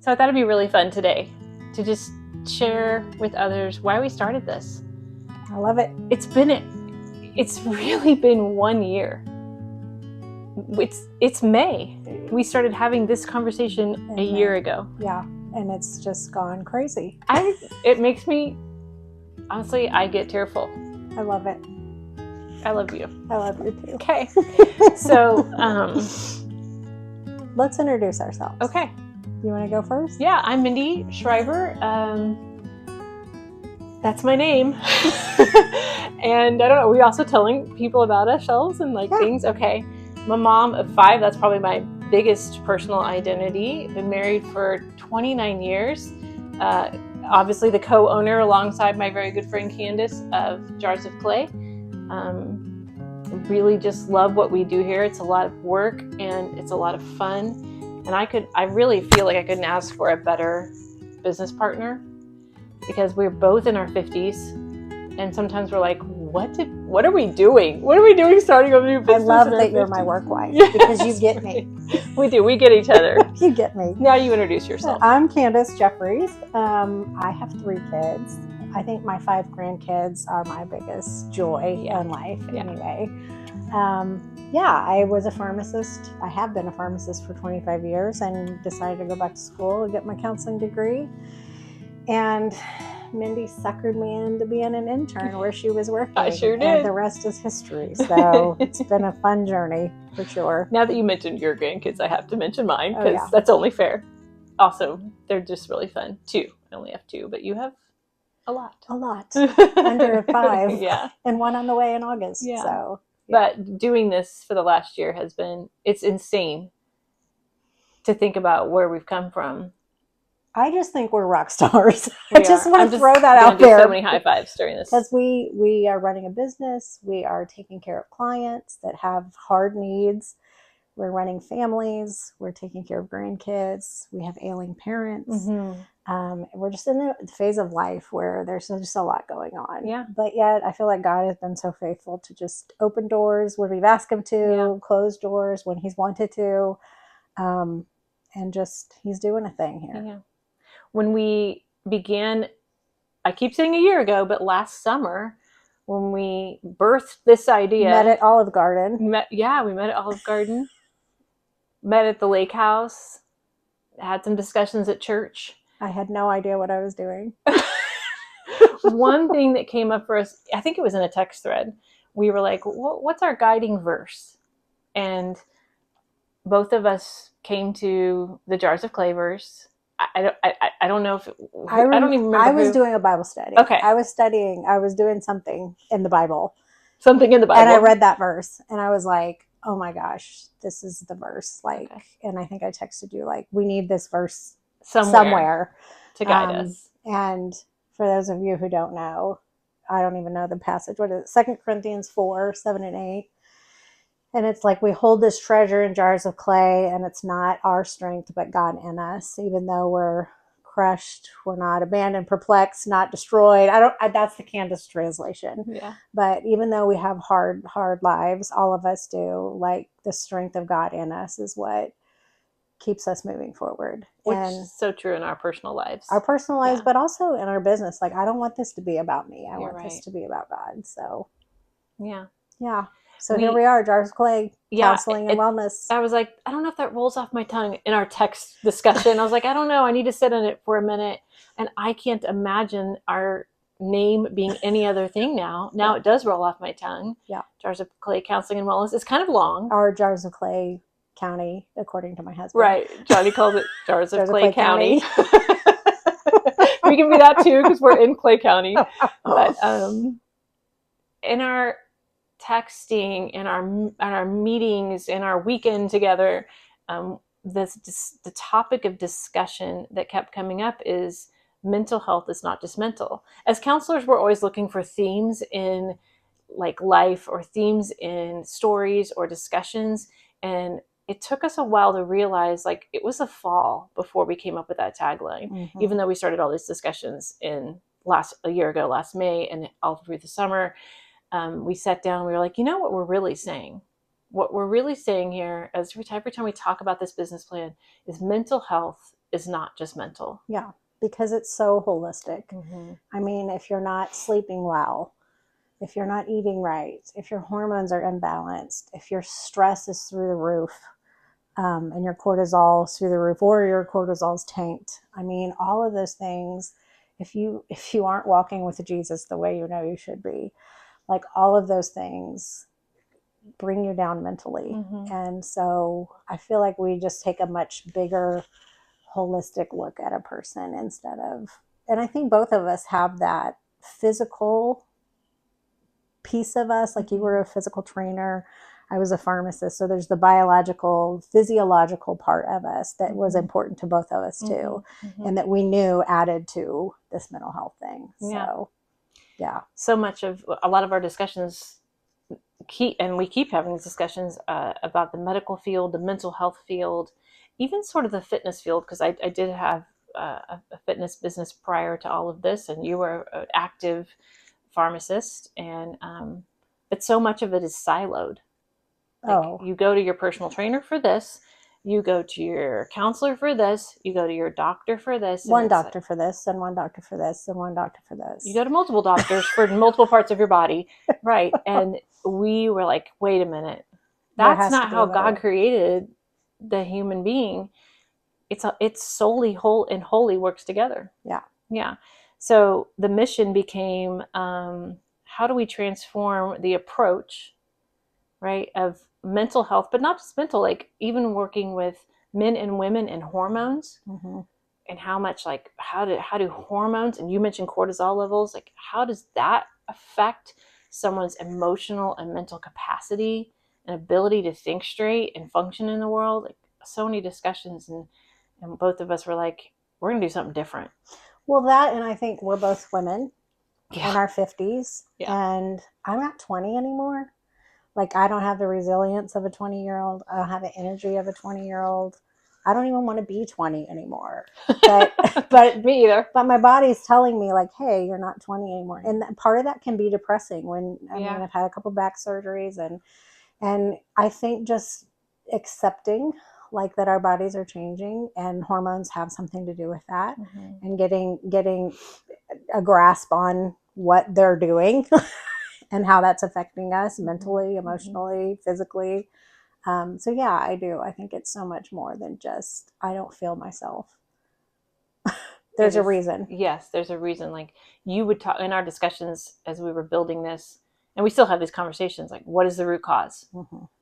So I thought it'd be really fun today to just share with others why we started this. I love it. It's really been 1 year. It's May. We started having this conversation a year ago. Yeah, and it's just gone crazy. It makes me, honestly, I get tearful. I love it. I love you. I love you too. Okay. So, let's introduce ourselves. Okay. You want to go first? Yeah, I'm Mindy Shriver. That's my name. And I don't know, are we also telling people about ourselves and things? Okay. I'm a mom of 5. That's probably my biggest personal identity. Been married for 29 years. Obviously the co-owner alongside my very good friend Candace of Jars of Clay. Really just love what we do here. It's a lot of work and it's a lot of fun. And I really feel like I couldn't ask for a better business partner, because we're both in our 50s. And sometimes we're like, what are we doing? What are we doing starting a new business? I love that you're my work wife, because you get me. We do. We get each other. You get me. Now you introduce yourself. I'm Candace Jeffries. I have 3 kids. I think my 5 grandkids are my biggest joy in life anyway. I was a pharmacist. I have been a pharmacist for 25 years and decided to go back to school and get my counseling degree. And Mindy suckered me into being an intern where she was working. I sure did. And the rest is history. So it's been a fun journey for sure. Now that you mentioned your grandkids, I have to mention mine, because that's only fair. Also, they're just really fun. 2. I only have 2, but you have a lot. A lot. Under 5. Yeah. And 1 on the way in August. Yeah. So. But doing this for the last year it's insane to think about where we've come from. I just think we're rock stars. I just want to throw that out there. So many high fives during this. Because we are running a business. We are taking care of clients that have hard needs. We're running families. We're taking care of grandkids. We have ailing parents. Mm-hmm. We're just in the phase of life where there's just a lot going on. Yeah. But yet I feel like God has been so faithful to just open doors when we've asked him to, close doors when he's wanted to. And just, he's doing a thing here. Yeah. When we began, I keep saying a year ago, but last summer, when we birthed this idea. Met at Olive Garden. We met at Olive Garden. Met at the lake house. Had some discussions at church. I had no idea what I was doing. One thing that came up for us, I think it was in a text thread, we were like, what's our guiding verse? And both of us came to the Jars of Clay verse. I don't know if I don't even remember. I was doing a Bible study. Okay. I was doing something in the Bible. Something in the Bible. And I read that verse and I was like, oh my gosh, this is the verse. And I think I texted you, we need this verse somewhere to guide us. And for those of you who don't know, I don't even know the passage. What is it? 2 Corinthians 4, 7 and 8. And it's like we hold this treasure in jars of clay, and it's not our strength, but God in us. Even though we're crushed, we're not abandoned, perplexed, not destroyed. That's the Candace translation. Yeah. But even though we have hard lives, all of us do, the strength of God in us is what keeps us moving forward. Which is so true in our personal lives. But also in our business. I don't want this to be about me. I want this to be about God. So. Yeah. Yeah. So here we are, Jars of Clay, counseling and wellness. I was like, I don't know if that rolls off my tongue in our text discussion. I was like, I don't know. I need to sit in it for a minute. And I can't imagine our name being any other thing now. Now it does roll off my tongue. Yeah. Jars of Clay, counseling and wellness. It's kind of long. Our Jars of Clay County, according to my husband. Right. Johnny calls it Jars of Clay County. We can be that too, because we're in Clay County. But in our texting, in our meetings, in our weekend together, the topic of discussion that kept coming up is mental health is not just mental. As counselors, we're always looking for themes in life, or themes in stories or discussions. And it took us a while to realize it was a fall before we came up with that tagline, even though we started all these discussions a year ago, last May, and all through the summer. We sat down, we were like, what we're really saying? What we're really saying here, every time we talk about this business plan, is mental health is not just mental. Yeah, because it's so holistic. Mm-hmm. I mean, if you're not sleeping well, if you're not eating right, if your hormones are imbalanced, if your stress is through the roof, and your cortisol is through the roof, or your cortisol's tanked. I mean, all of those things, if you aren't walking with Jesus the way you know you should be, like all of those things bring you down mentally. Mm-hmm. And so I feel like we just take a much bigger holistic look at a person instead of, and I think both of us have that physical piece of us. Like you were a physical trainer, I was a pharmacist, so there's the biological, physiological part of us that was important to both of us too, and that we knew added to this mental health thing. So yeah, so much of a lot of our discussions we keep having these discussions about the medical field, the mental health field, even sort of the fitness field, because I did have a fitness business prior to all of this, and you were an active pharmacist, and but so much of it is siloed. Like you go to your personal trainer for this, you go to your counselor for this, you go to your doctor for this, one doctor for this, and one doctor for this, and one doctor for this. You go to multiple doctors for multiple parts of your body, right? And we were like, wait a minute, that's not how God created the human being. It's solely whole and wholly works together. Yeah. So the mission became, how do we transform the approach, right, of mental health, but not just mental, like even working with men and women and hormones, and how much, like, how do hormones, and you mentioned cortisol levels, like how does that affect someone's emotional and mental capacity and ability to think straight and function in the world? Like so many discussions, and both of us were like, we're gonna do something different. Well, that, and I think we're both women in our 50s, and I'm not 20 anymore. Like, I don't have the resilience of a 20-year-old. I don't have the energy of a 20-year-old. I don't even want to be 20 anymore. But me either. But my body's telling me, like, hey, you're not 20 anymore. And part of that can be depressing when, I mean, I've had a couple back surgeries, and I think just accepting, like, that our bodies are changing and hormones have something to do with that, and getting a grasp on what they're doing and how that's affecting us mentally, emotionally, physically. So yeah, I do. I think it's so much more than just, I don't feel myself. There's a reason. Yes, there's a reason. Like you would talk in our discussions as we were building this, and we still have these conversations, like, what is the root cause?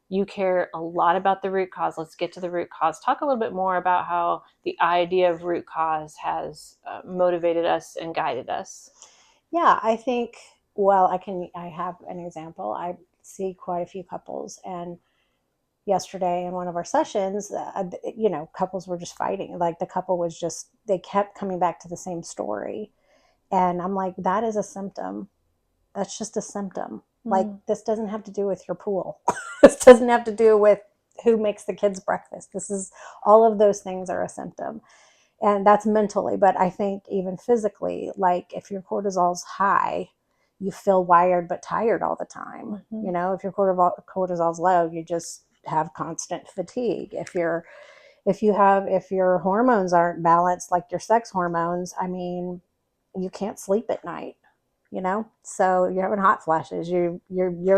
You care a lot about the root cause. Let's get to the root cause. Talk a little bit more about how the idea of root cause has motivated us and guided us. Yeah, I think, well, I have an example. I see quite a few couples, and yesterday in one of our sessions, couples were just fighting. Like the couple was just, they kept coming back to the same story. And I'm like, that is a symptom. That's just a symptom. Like, this doesn't have to do with your pool. This doesn't have to do with who makes the kids breakfast. This is, all of those things are a symptom. And that's mentally. But I think even physically, like if your cortisol's high, you feel wired but tired all the time. You know, if your cortisol's low, you just have constant fatigue. If your hormones aren't balanced, like your sex hormones, I mean, you can't sleep at night, you know? So you're having hot flashes, you're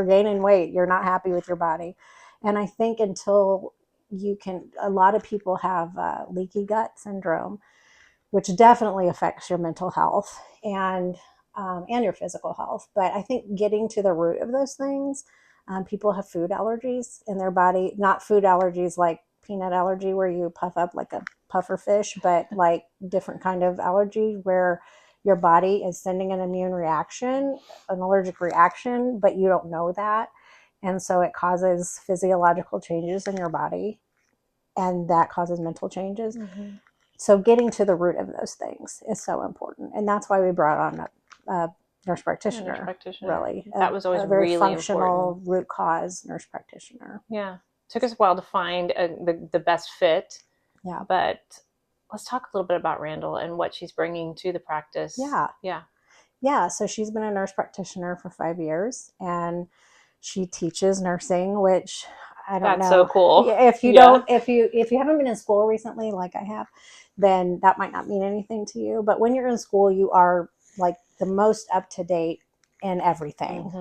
gaining weight, you're not happy with your body. And I think until a lot of people have leaky gut syndrome, which definitely affects your mental health and your physical health. But I think getting to the root of those things, people have food allergies in their body, not food allergies like peanut allergy where you puff up like a puffer fish, but like different kind of allergy where your body is sending an immune reaction, an allergic reaction, but you don't know that. And so it causes physiological changes in your body, and that causes mental changes. So getting to the root of those things is so important. And that's why we brought on a nurse practitioner, really. That was always a very really functional important. root cause nurse practitioner. Yeah. Took us a while to find the best fit. Yeah. But let's talk a little bit about Randall and what she's bringing to the practice. Yeah. So she's been a nurse practitioner for 5 years, and she teaches nursing, which I don't That's know. so cool. If you Yeah. don't, if you haven't been in school recently, like I have, then that might not mean anything to you. But when you're in school, you are like the most up to date in everything.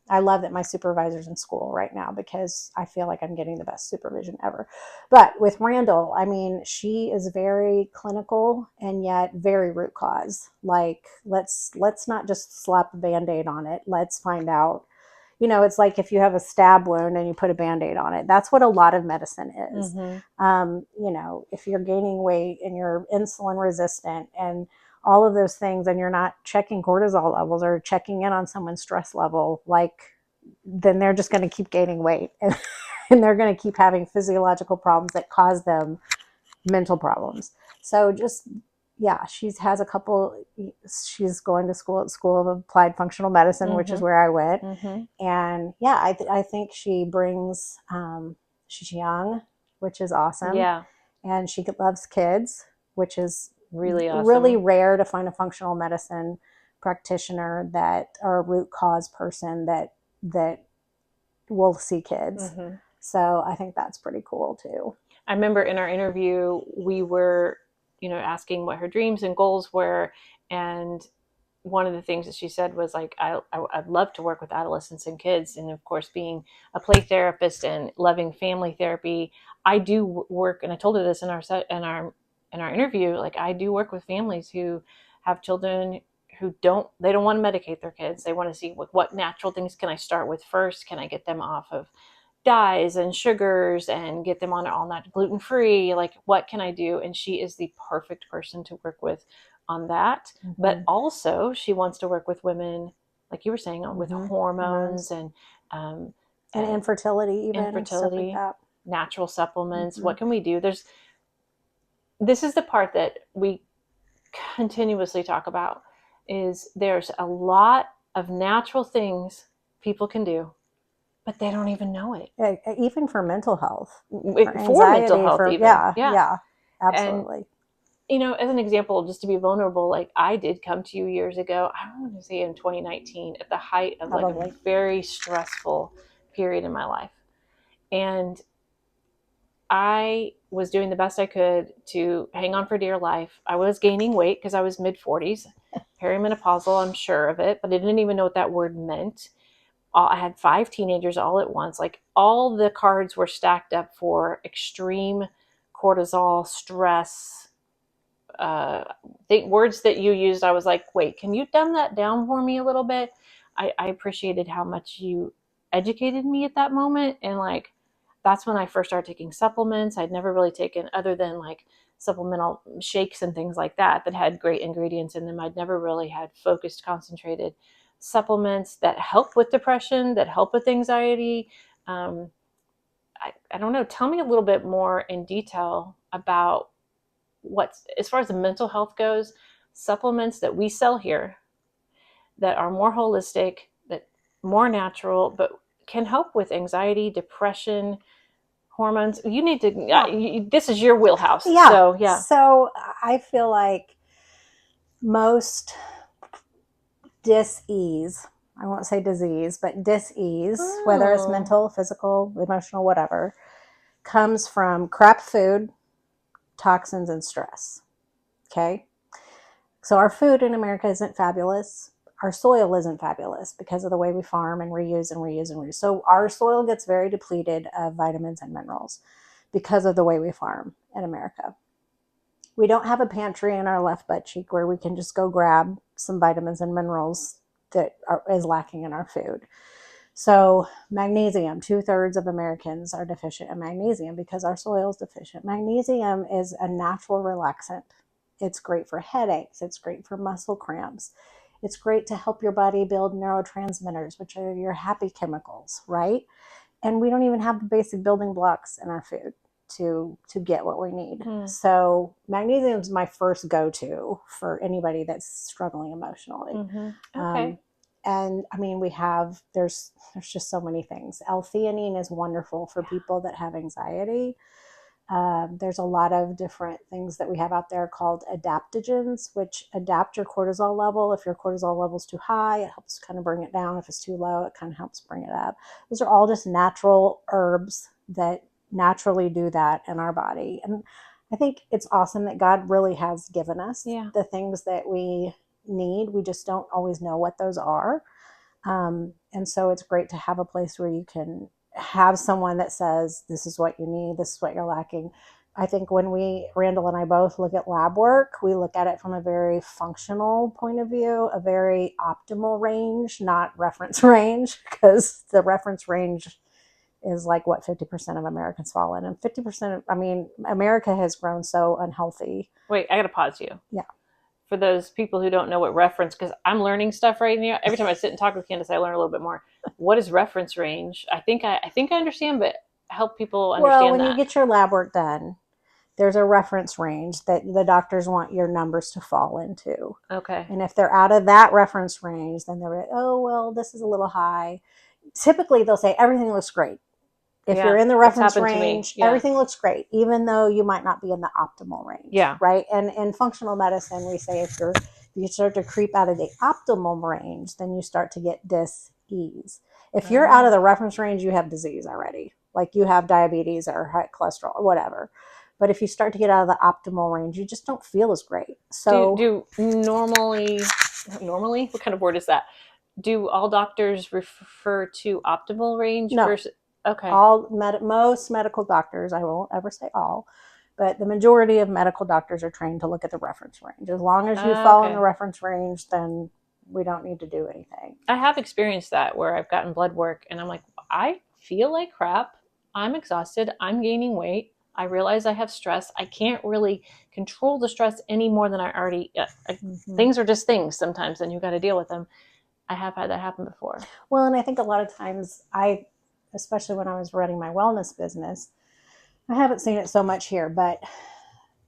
I love that my supervisor's in school right now because I feel like I'm getting the best supervision ever. But with Randall, I mean, she is very clinical and yet very root cause. Like, let's not just slap a Band-Aid on it. Let's find out. You know, it's like if you have a stab wound and you put a Band-Aid on it. That's what a lot of medicine is. You know, if you're gaining weight and you're insulin resistant and all of those things, and you're not checking cortisol levels or checking in on someone's stress level, like, then they're just going to keep gaining weight and, and they're going to keep having physiological problems that cause them mental problems. So just, yeah, she has a couple, she's going to school at School of Applied Functional Medicine, which is where I went. And yeah, I think she brings, she's young, which is awesome. Yeah. And she loves kids, which is really awesome. Really rare to find a functional medicine practitioner that, or a root cause person that will see kids. So I think that's pretty cool too. I remember in our interview, we were, asking what her dreams and goals were. And one of the things that she said was like, I'd love to work with adolescents and kids. And of course, being a play therapist and loving family therapy, I do work. And I told her this in our interview, like I do work with families who have children who don't want to medicate their kids. They want to see what natural things can I start with first? Can I get them off of dyes and sugars and get them on all that gluten-free? Like, what can I do? And she is the perfect person to work with on that. But also she wants to work with women, like you were saying, with hormones and infertility, even infertility, stuff like that. Natural supplements. What can we do? This is the part that we continuously talk about, is there's a lot of natural things people can do, but they don't even know it. Yeah, even for mental health, for mental health, even. Yeah, absolutely. And, as an example, just to be vulnerable, like I did come to you years ago, I want to say in 2019, at the height of like a very stressful period in my life. And I was doing the best I could to hang on for dear life. I was gaining weight because I was mid-40s, perimenopausal, I'm sure of it, but I didn't even know what that word meant. I had 5 teenagers all at once. Like, all the cards were stacked up for extreme cortisol, stress. The words that you used, I was like, wait, can you dumb that down for me a little bit? I appreciated how much you educated me at that moment. And like, that's when I first started taking supplements. I'd never really taken, other than like supplemental shakes and things like that had great ingredients in them. I'd never really had focused, concentrated supplements that help with depression, that help with anxiety. I don't know. Tell me a little bit more in detail about what's, as far as the mental health goes, supplements that we sell here that are more holistic, that more natural, but can help with anxiety, depression, hormones. You need to, this is your wheelhouse. Yeah. So I feel like most dis-ease, I won't say disease, but dis-ease, whether it's mental, physical, emotional, whatever, comes from crap food, toxins, and stress. Okay? So our food in America isn't fabulous. Our soil isn't fabulous because of the way we farm and reuse. So our soil gets very depleted of vitamins and minerals because of the way we farm in America. We don't have a pantry in our left butt cheek where we can just go grab some vitamins and minerals that is lacking in our food. So magnesium, 2/3 of Americans are deficient in magnesium because our soil is deficient. Magnesium is a natural relaxant. It's great for headaches. It's great for muscle cramps. It's great to help your body build neurotransmitters, which are your happy chemicals, right? And we don't even have the basic building blocks in our food to get what we need. So magnesium is my first go-to for anybody that's struggling emotionally. Okay. And I mean, there's just so many things. L-theanine is wonderful for people that have anxiety. There's a lot of different things that we have out there called adaptogens, which adapt your cortisol level. If your cortisol level is too high, it helps kind of bring it down. If it's too low, it kind of helps bring it up. Those are all just natural herbs that naturally do that in our body. And I think it's awesome that God really has given us the things that we need. We just don't always know what those are. And so it's great to have a place where you can have someone that says, this is what you need, this is what you're lacking. I think when Randall and I both look at lab work, we look at it from a very functional point of view, a very optimal range, not reference range, because the reference range is like what 50% of Americans fall in. And 50%, America has grown so unhealthy. Wait, I got to pause you. Yeah. For those people who don't know what reference, because I'm learning stuff right now. Every time I sit and talk with Candace, I learn a little bit more. What is reference range? I think I understand, but help people understand Well, when you get your lab work done, there's a reference range that the doctors want your numbers to fall into. Okay. And if they're out of that reference range, then they're like, oh, well, this is a little high. Typically, they'll say everything looks great. If you're in the reference range, everything looks great, even though you might not be in the optimal range. Yeah. Right. And in functional medicine, we say if you start to creep out of the optimal range, then you start to get dis-ease. If you're out of the reference range, you have disease already. Like you have diabetes or high cholesterol or whatever. But if you start to get out of the optimal range, you just don't feel as great. So do normally, what kind of word is that? Do all doctors refer to optimal range? No. Versus, okay. Most medical doctors, I won't ever say all, but the majority of medical doctors are trained to look at the reference range. As long as you fall in the reference range, then we don't need to do anything. I have experienced that where I've gotten blood work and I'm like, I feel like crap. I'm exhausted. I'm gaining weight. I realize I have stress. I can't really control the stress any more than I already. Things are just things sometimes, and you got to deal with them. I have had that happen before. Well, and I think a lot of times especially when I was running my wellness business, I haven't seen it so much here, but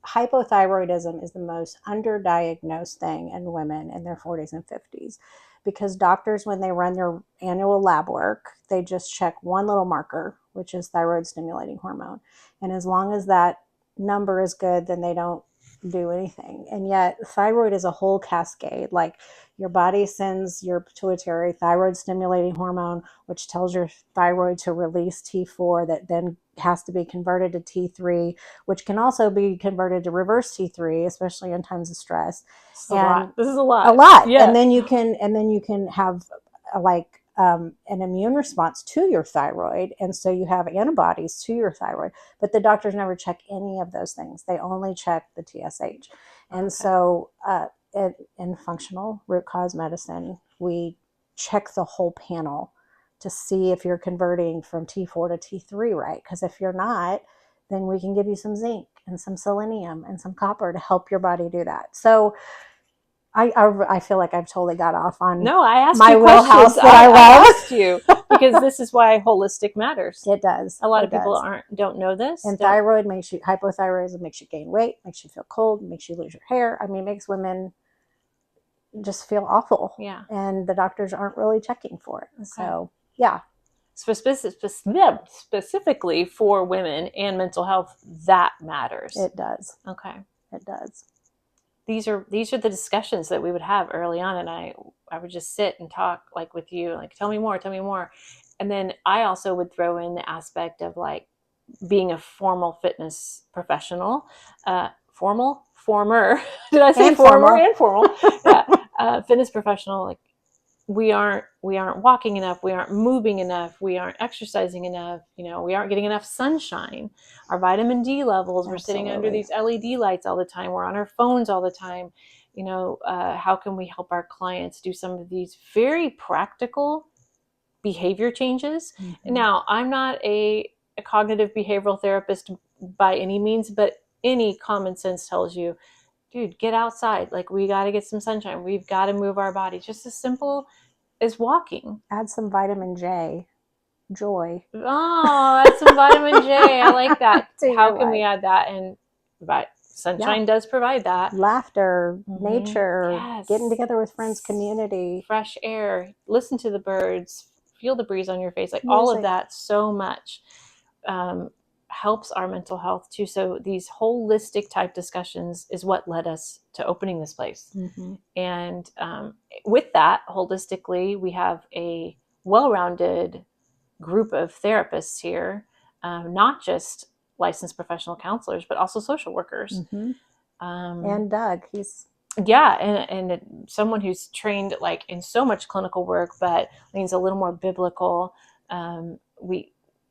hypothyroidism is the most underdiagnosed thing in women in their 40s and 50s, because doctors, when they run their annual lab work, they just check one little marker, which is thyroid stimulating hormone. And as long as that number is good, then they don't do anything. And yet thyroid is a whole cascade. Like your body sends your pituitary thyroid stimulating hormone, which tells your thyroid to release T4, that then has to be converted to T3, which can also be converted to reverse T3, especially in times of stress. This is a lot. A lot. Yeah. And then you can have an immune response to your thyroid. And so you have antibodies to your thyroid, but the doctors never check any of those things. They only check the TSH. And so in functional root cause medicine, we check the whole panel to see if you're converting from T4 to T3 right. Because if you're not, then we can give you some zinc and some selenium and some copper to help your body do that. So I feel like I've totally got off on I asked my you wheelhouse that I love. I asked you because this is why holistic matters. It does. A lot of people don't know this. And hypothyroidism makes you gain weight, makes you feel cold, makes you lose your hair. I mean, it makes women just feel awful. Yeah. And the doctors aren't really checking for it. Okay. So, yeah. Specifically for women and mental health, that matters. It does. Okay. It does. These are the discussions that we would have early on, and I would just sit and talk like with you, like tell me more. And then I also would throw in the aspect of like being a formal fitness professional, former. Did I say former and formal? Yeah. Fitness professional, like we aren't walking enough, we aren't moving enough, we aren't exercising enough, we aren't getting enough sunshine. Our vitamin D levels, we're sitting under these LED lights all the time, we're on our phones all the time. How can we help our clients do some of these very practical behavior changes? Mm-hmm. Now, I'm not a cognitive behavioral therapist by any means, but any common sense tells you, dude, get outside. Like, we got to get some sunshine. We've got to move our bodies. Just as simple as walking. Add some vitamin J. Joy. Oh, add some vitamin J. I like that. How can we add that? And sunshine does provide that. Laughter, nature, getting together with friends, community. Fresh air. Listen to the birds. Feel the breeze on your face. Like all of that so much helps our mental health too. So these holistic type discussions is what led us to opening this place. Mm-hmm. And with that, holistically, we have a well-rounded group of therapists here, not just licensed professional counselors, but also social workers. Mm-hmm. And Doug, he's and someone who's trained like in so much clinical work, but leans a little more biblical.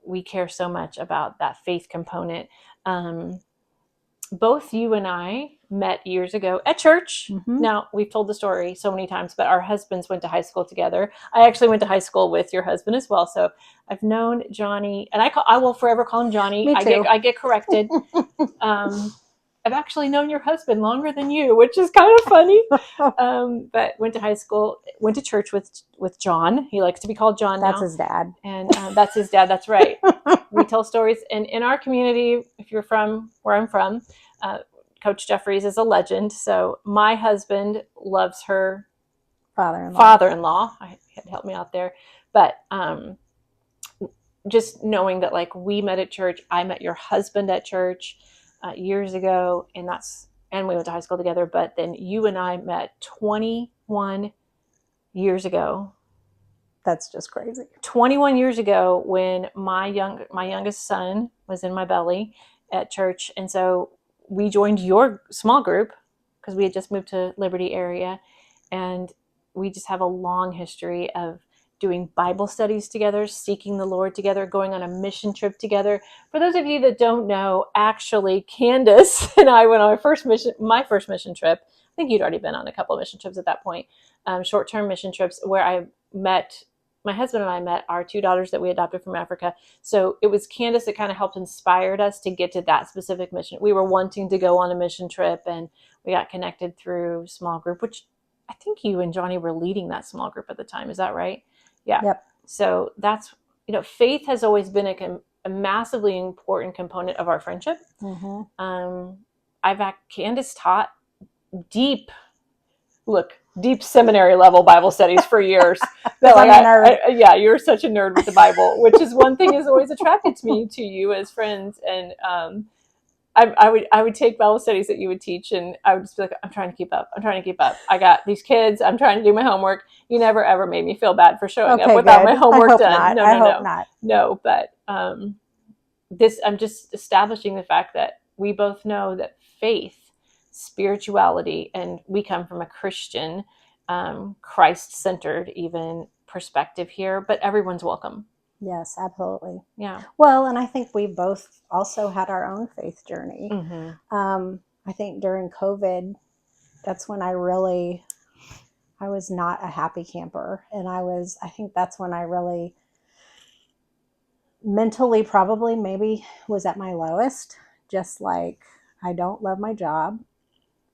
We care so much about that faith component. Both you and I met years ago at church. Mm-hmm. Now, we've told the story so many times, but our husbands went to high school together. I actually went to high school with your husband as well. So I've known Johnny, and I will forever call him Johnny. Me too. I get corrected. I've actually known your husband longer than you, which is kind of funny. But went to high school, went to church with John. He likes to be called John now. That's his dad. And that's his dad. That's right. We tell stories. And in our community, if you're from where I'm from, Coach Jeffries is a legend. So my husband loves her father-in-law. I had to help me out there. But just knowing that like we met at church, I met your husband at church years ago, and we went to high school together. But then you and I met 21 years ago. That's just crazy. 21 years ago, when my youngest son was in my belly at church, and so we joined your small group because we had just moved to Liberty area, and we just have a long history of doing Bible studies together, seeking the Lord together, going on a mission trip together. For those of you that don't know, actually, Candace and I went on my first mission trip. I think you'd already been on a couple of mission trips at that point, short-term mission trips where my husband and I met our two daughters that we adopted from Africa. So it was Candace that kind of helped inspired us to get to that specific mission. We were wanting to go on a mission trip, and we got connected through small group, which I think you and Johnny were leading that small group at the time. Is that right? Yeah. Yep. So that's, faith has always been a massively important component of our friendship. Mm-hmm. Candace taught deep seminary level Bible studies for years. Yeah, you're such a nerd with the Bible, which is one thing has always attracted me to you as friends. And I would take Bible studies that you would teach, and I would just be like, I'm trying to keep up. I got these kids. I'm trying to do my homework. You never ever made me feel bad for showing up without my homework done. I hope not. No, but I'm just establishing the fact that we both know that faith, spirituality, and we come from a Christian, Christ-centered even perspective here, but everyone's welcome. Yes, absolutely. Yeah. Well, and I think we both also had our own faith journey. Mm-hmm. I think during COVID, that's when I was not a happy camper. And I think that's when I really mentally probably maybe was at my lowest. Just like, I don't love my job.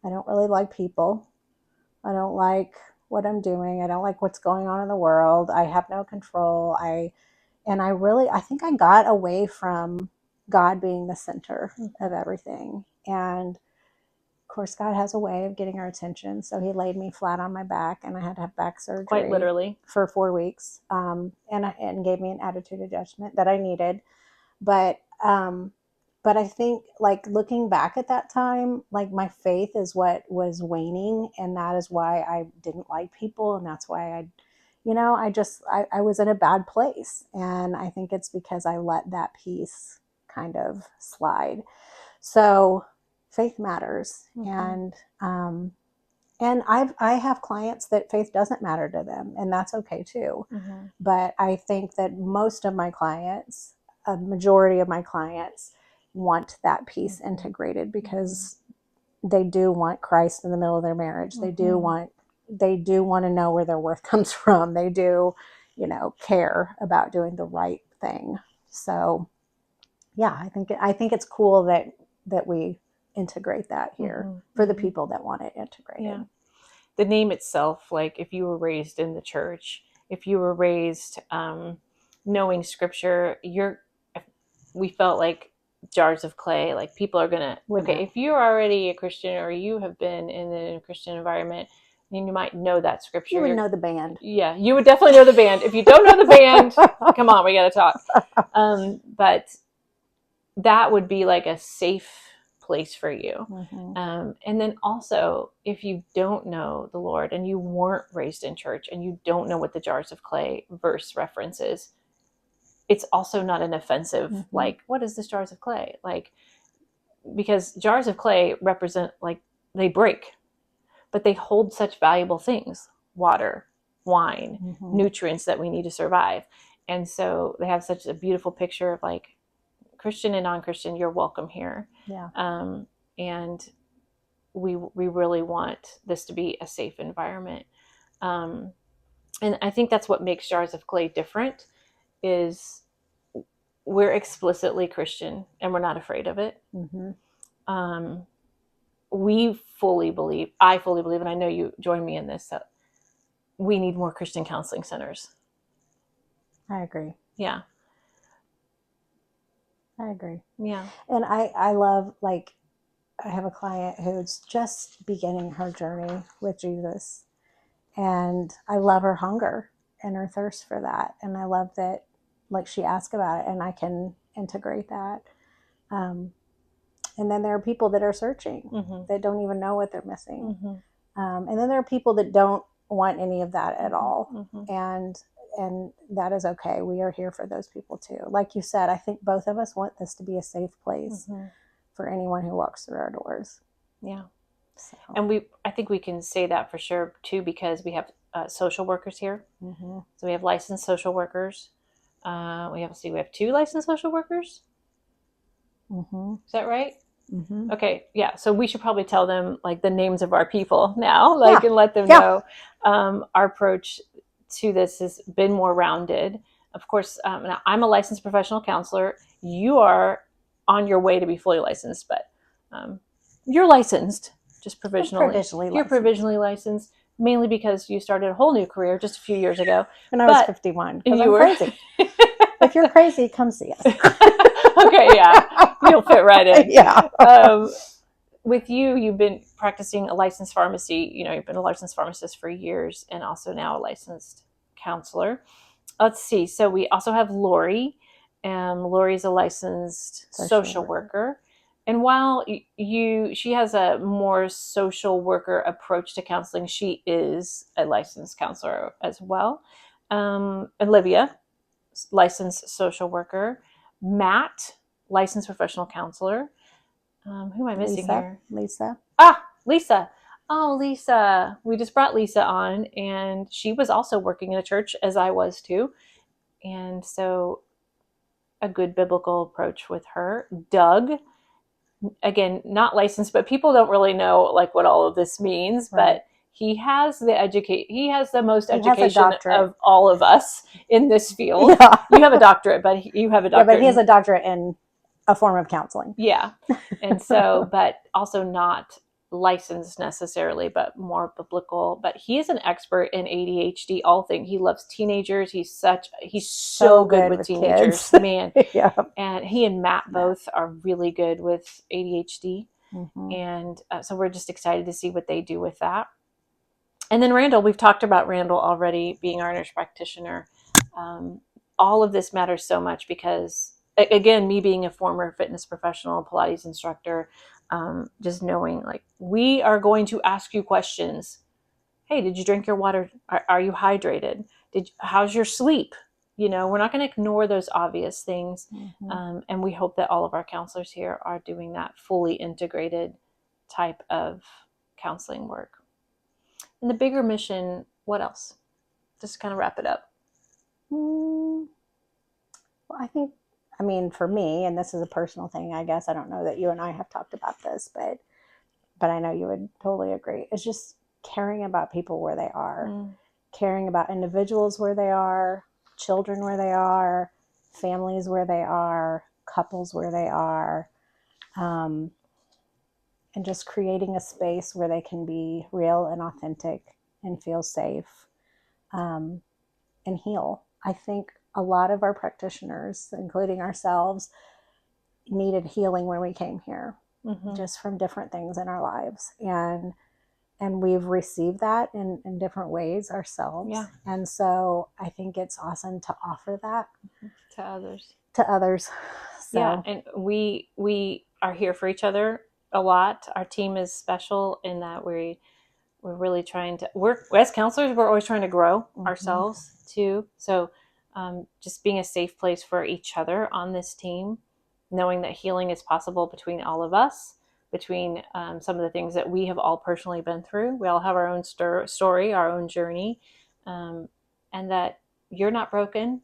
I don't really like people. I don't like what I'm doing. I don't like what's going on in the world. I have no control. I think I got away from God being the center of everything. And of course, God has a way of getting our attention. So he laid me flat on my back, and I had to have back surgery. Quite literally. For 4 weeks. And gave me an attitude adjustment that I needed. But I think, like, looking back at that time, like, my faith is what was waning. And that is why I didn't like people. And that's why I was in a bad place. And I think it's because I let that piece kind of slide. So faith matters. Mm-hmm. And I have clients that faith doesn't matter to them, and that's okay too. Mm-hmm. But I think that most of my clients, a majority of my clients, want that piece integrated because they do want Christ in the middle of their marriage. Mm-hmm. They do want to know where their worth comes from. They do, care about doing the right thing. So yeah, I think it's cool that we integrate that here for the people that want it integrated. Yeah. The name itself, like if you were raised in the church, if you were raised knowing scripture, we felt like jars of clay. Like people are gonna if you're already a Christian or you have been in a Christian environment, then you might know that scripture. You would know the band. Yeah, you would definitely know the band. If you don't know the band, come on, we gotta talk. But that would be like a safe place for you. Mm-hmm. And then also, if you don't know the Lord and you weren't raised in church and you don't know what the jars of clay verse references, it's also not an offensive, Mm-hmm. like, what is this jars of clay? Like, because jars of clay represent, like, they break, but they hold such valuable things: water, wine, Mm-hmm. nutrients that we need to survive. And so they have such a beautiful picture of, like, Christian and non-Christian, you're welcome here. Yeah. And we really want this to be a safe environment. And I think that's what makes Jars of Clay different, is we're explicitly Christian and we're not afraid of it. Mm-hmm. I fully believe, and I know you join me in this, that we need more Christian counseling centers. I agree. Yeah. I agree. Yeah. And I love, like, I have a client who's just beginning her journey with Jesus. And I love her hunger and her thirst for that. And I love that, like, she asked about it and I can integrate that. And then there are people that are searching, Mm-hmm. that don't even know what they're missing. Mm-hmm. And then there are people that don't want any of that at all. Mm-hmm. And that is okay. We are here for those people too. Like you said, I think both of us want this to be a safe place Mm-hmm. for anyone who walks through our doors. Yeah. So. And I think we can say that for sure too, because we have social workers here. Mm-hmm. So we have licensed social workers. We have 2 licensed social workers. Mm-hmm. Is that right? Mm-hmm. Okay, yeah. So we should probably tell them, like, the names of our people now, like, and let them know. Our approach to this has been more rounded. Of course, now I'm a licensed professional counselor. You are on your way to be fully licensed, but you're licensed, just provisionally. You're provisionally licensed, mainly because you started a whole new career just a few years ago. And I was 51, because I'm crazy. If you're crazy, come see us. Okay, yeah. You'll fit right in. Yeah. With you, you've been practicing a licensed pharmacy. You've been a licensed pharmacist for years, and also now a licensed counselor. Let's see. So we also have Lori. Lori's a licensed social worker. And while she has a more social worker approach to counseling, she is a licensed counselor as well. Olivia, licensed social worker. Matt, licensed professional counselor. Who am I missing here? Lisa. Lisa. Oh, Lisa. We just brought Lisa on, and she was also working in a church, as I was too. And so a good biblical approach with her. Doug, again, not licensed, but people don't really know, like, what all of this means, right. But he has the most education of all of us in this field. Yeah. You have a doctorate, but you have a doctorate. Yeah, but he has a doctorate in a form of counseling. Yeah. And so, but also not licensed necessarily, but more biblical. But he is an expert in ADHD, all things. He loves teenagers. He's so good with teenagers, man. Yeah. And he and Matt both are really good with ADHD. Mm-hmm. And so we're just excited to see what they do with that. And then Randall, we've talked about Randall already being our nurse practitioner. All of this matters so much because, again, me being a former fitness professional, Pilates instructor, just knowing, like, we are going to ask you questions. Hey, did you drink your water? Are you hydrated? How's your sleep? We're not going to ignore those obvious things. Mm-hmm. And we hope that all of our counselors here are doing that fully integrated type of counseling work. And the bigger mission, what else? Just to kind of wrap it up. Well, I mean, for me, and this is a personal thing, I guess, I don't know that you and I have talked about this, but I know you would totally agree. It's just caring about people where they are, caring about individuals where they are, children where they are, families where they are, couples where they are, and just creating a space where they can be real and authentic and feel safe, and heal. I think a lot of our practitioners, including ourselves, needed healing when we came here, just from different things in our lives. And we've received that in different ways ourselves. Yeah. And so I think it's awesome to offer that to others. So. Yeah, and we are here for each other a lot. Our team is special in that we're really trying to work as counselors. We're always trying to grow ourselves too. So just being a safe place for each other on this team, knowing that healing is possible between all of us, between some of the things that we have all personally been through. We all have our own story, our own journey, and that you're not broken.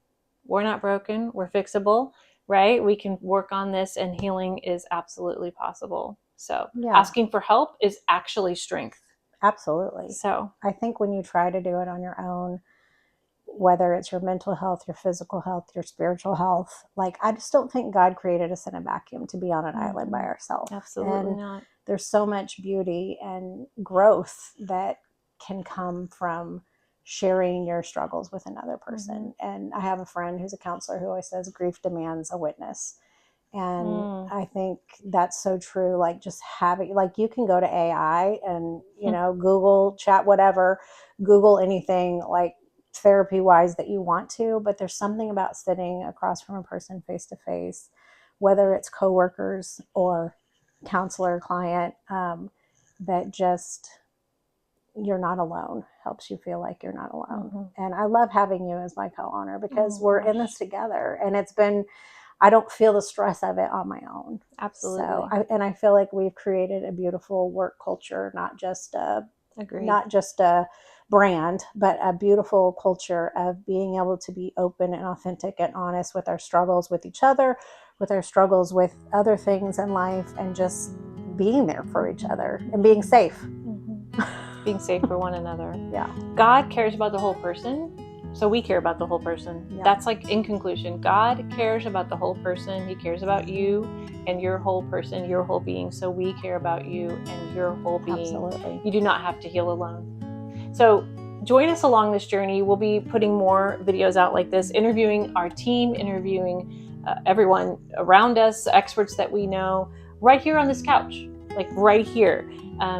We're not broken. We're fixable, right? We can work on this, and healing is absolutely possible. So asking for help is actually strength. Absolutely. So I think when you try to do it on your own, whether it's your mental health, your physical health, your spiritual health, like I just don't think God created us in a vacuum to be on an island by ourselves. Absolutely not. There's so much beauty and growth that can come from sharing your struggles with another person. And I have a friend who's a counselor who always says grief demands a witness. And I think that's so true. Like just having, like you can go to AI and, you know, Google, chat, whatever, Google anything like therapy wise that you want to, but there's something about sitting across from a person face to face, whether it's coworkers or counselor client, that just, you're not alone, helps you feel like you're not alone. And I love having you as my co-owner because we're in this together, and it's been, I don't feel the stress of it on my own. Absolutely. So, I feel like we've created a beautiful work culture, not just a brand, but a beautiful culture of being able to be open and authentic and honest with our struggles with each other, with our struggles with other things in life, and just being there for each other and being safe. Being safe for one another. Yeah. God cares about the whole person. So we care about the whole person. Yeah. That's like in conclusion, God cares about the whole person. He cares about you and your whole person, your whole being. So we care about you and your whole being. Absolutely. You do not have to heal alone. So join us along this journey. We'll be putting more videos out like this, interviewing our team, interviewing everyone around us, experts that we know, right here on this couch, like right here.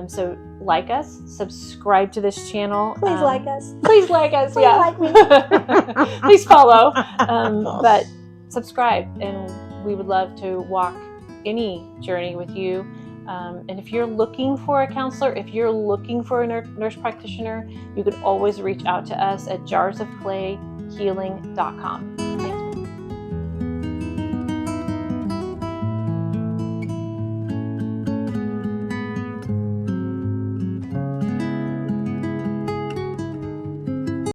So like us, subscribe to this channel. Please like us. Please like us. Please like me. Please follow. But subscribe, and we would love to walk any journey with you. And if you're looking for a counselor, if you're looking for a nurse practitioner, you could always reach out to us at jarsofclayhealing.com.